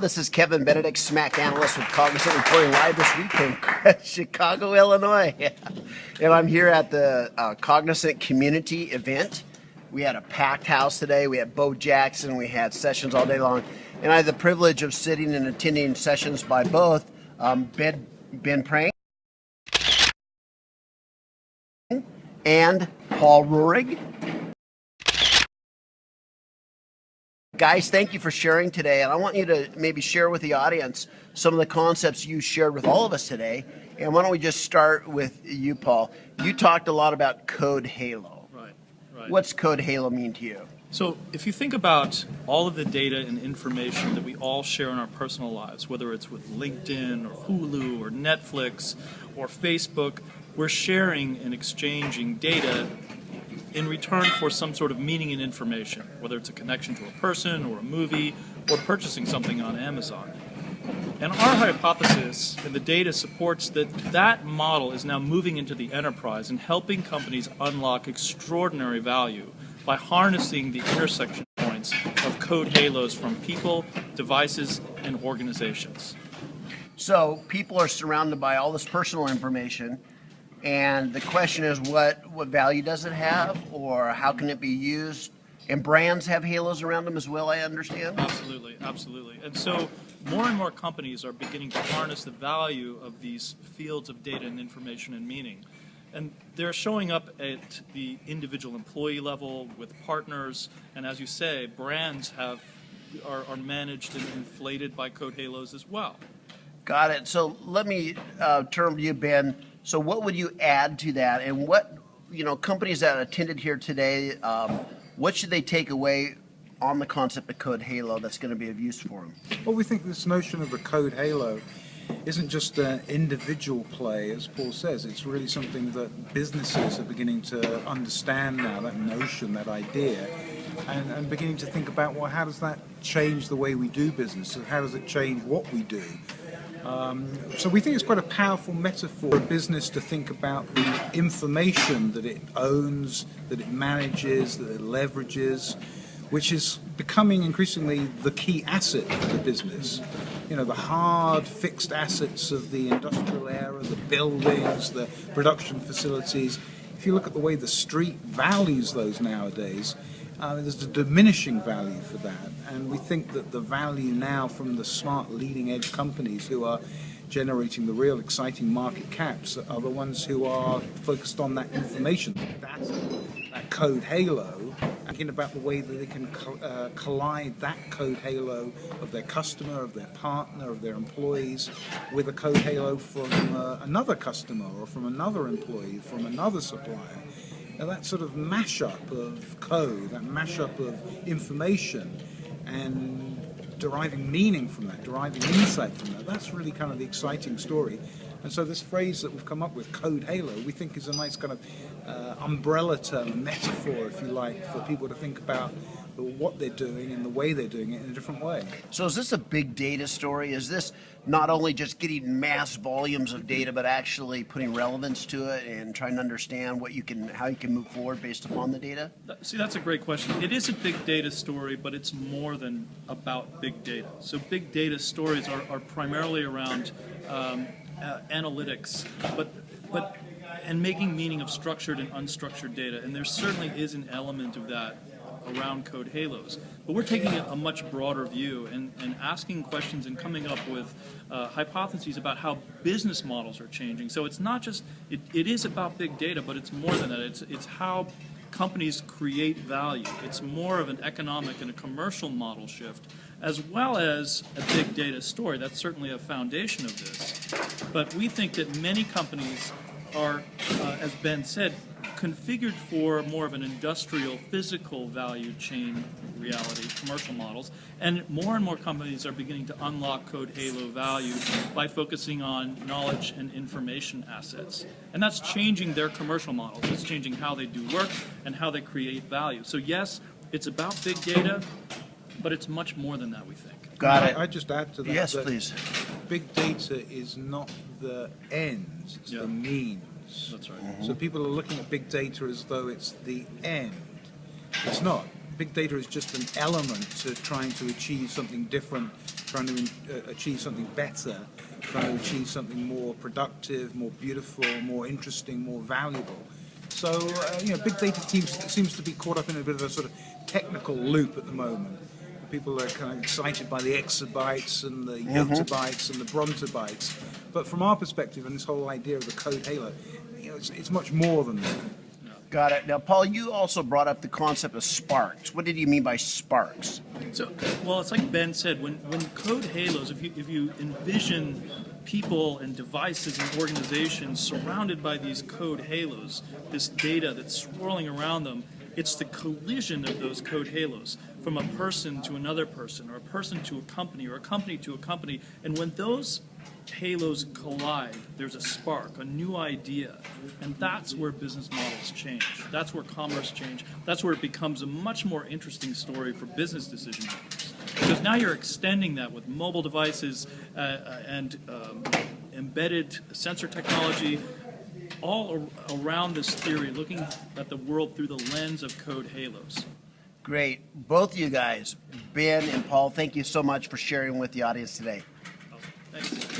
This is Kevin Benedict, SMAC Analyst with Cognizant, reporting live this week from Chicago, Illinois. And I'm here at the Cognizant Community event. We had a packed house today. We had Bo Jackson. We had sessions all day long. And I had the privilege of sitting and attending sessions by both Ben Pring and Paul Roehrig. Guys, thank you for sharing today, and I want you to maybe share with the audience some of the concepts you shared with all of us today. And why don't we just start with you, Paul? You talked a lot about code halo. Right. What's code halo mean to you? So if you think about all of the data and information that we all share in our personal lives, whether it's with LinkedIn or Hulu or Netflix or Facebook, we're sharing and exchanging data in return for some sort of meaning and information, whether it's a connection to a person or a movie or purchasing something on Amazon. And our hypothesis and the data supports that model is now moving into the enterprise and helping companies unlock extraordinary value by harnessing the intersection points of code halos from people, devices, and organizations. So people are surrounded by all this personal information, and the question is, what value does it have, or how can it be used? And brands have halos around them as well, I understand? Absolutely. And so more and more companies are beginning to harness the value of these fields of data and information and meaning. And they're showing up at the individual employee level with partners, and as you say, brands are managed and inflated by code halos as well. Got it. So let me turn to you, Ben. So what would you add to that, and what, companies that attended here today, what should they take away on the concept of code halo that's going to be of use for them? Well, we think this notion of a code halo isn't just an individual play, as Paul says. It's really something that businesses are beginning to understand now, that notion, that idea, and beginning to think about, well, how does that change the way we do business? How does it change what we do? So we think it's quite a powerful metaphor for a business to think about the information that it owns, that it manages, that it leverages, which is becoming increasingly the key asset for the business. The hard fixed assets of the industrial era, the buildings, the production facilities. If you look at the way the street values those nowadays, there's a diminishing value for that, and we think that the value now from the smart leading edge companies who are generating the real exciting market caps are the ones who are focused on that information, that code halo, thinking about the way that they can collide that code halo of their customer, of their partner, of their employees with a code halo from another customer or from another employee, from another supplier. Now that sort of mashup of code, that mashup of information, and deriving meaning from that, deriving insight from that, that's really kind of the exciting story. And so this phrase that we've come up with, code halo, we think is a nice kind of umbrella term, a metaphor, if you like, for people to think about what they're doing and the way they're doing it in a different way. So is this a big data story? Is this not only just getting mass volumes of data, but actually putting relevance to it and trying to understand how you can move forward based upon the data? See, that's a great question. It is a big data story, but it's more than about big data. So big data stories are primarily around analytics, and making meaning of structured and unstructured data. And there certainly is an element of that around code halos. But we're taking a much broader view and asking questions and coming up with hypotheses about how business models are changing. So it's not just, it is about big data, but it's more than that. It's how companies create value. It's more of an economic and a commercial model shift, as well as a big data story. That's certainly a foundation of this. But we think that many companies are, as Ben said, configured for more of an industrial, physical value chain reality, commercial models, and more companies are beginning to unlock code halo value by focusing on knowledge and information assets. And that's changing their commercial models. It's changing how they do work and how they create value. So yes, it's about big data, but it's much more than that, we think. Got it. I'd just add to that. Yes, that please. Big data is not the end, it's the means. That's right. So people are looking at big data as though it's the end. It's not. big data is just an element to trying to achieve something different, trying to achieve something better, trying to achieve something more productive, more beautiful, more interesting, more valuable. So, big data seems to be caught up in a bit of a sort of technical loop at the moment. People are kind of excited by the exabytes and the yottabytes and the brontobytes. But from our perspective, and this whole idea of the code halo, it's much more than that. Got it. Now, Paul, you also brought up the concept of sparks. What did you mean by sparks? So, well, it's like Ben said, when code halos, if you envision people and devices and organizations surrounded by these code halos, this data that's swirling around them, it's the collision of those code halos from a person to another person, or a person to a company, or a company to a company. And when those halos collide, there's a spark, a new idea, and that's where business models change. That's where commerce change. That's where it becomes a much more interesting story for business decision makers. Because now you're extending that with mobile devices and embedded sensor technology, all around this theory, looking at the world through the lens of code halos. Great. Both of you guys, Ben and Paul, thank you so much for sharing with the audience today. Thanks.